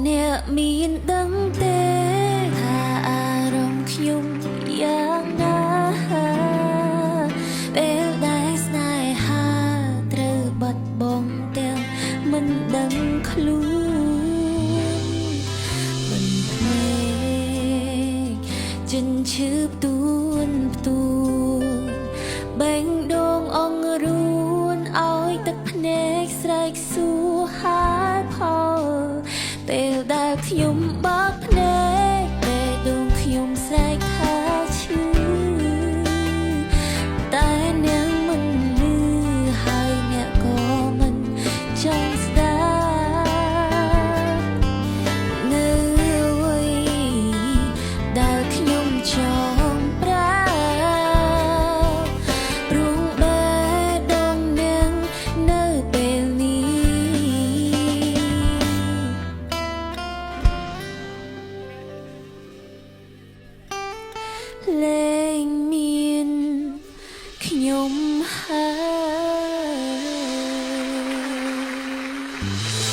អ្នកមានដឹងទេថាអារម្មណ៍ខ្ញុំយ៉ាងណាពេលដែលស្នេហាត្រូវបាត់បង់ទាំងមិនដឹងខ្លួនមិនភ្នែកចិនឈឺផ្ទួនផ្ទួនបែងដងអងរួនឲ្យទឹកភ្នែកស្រែកសួរហាផលពេលដែលខ្ញុំបើកភ្នែកពេលដងខ្ញុំស្រែកថាឈឺតែអ្នកមិនលឺហើយអ្នកក៏មិនចង់ស្ដាប់នៅអ្វីដែលខ្ញុំចង់ប្រាប់ព្រោះបេះដូងអ្នកនៅពេលនេះលែងមានខ្ញុំហើយ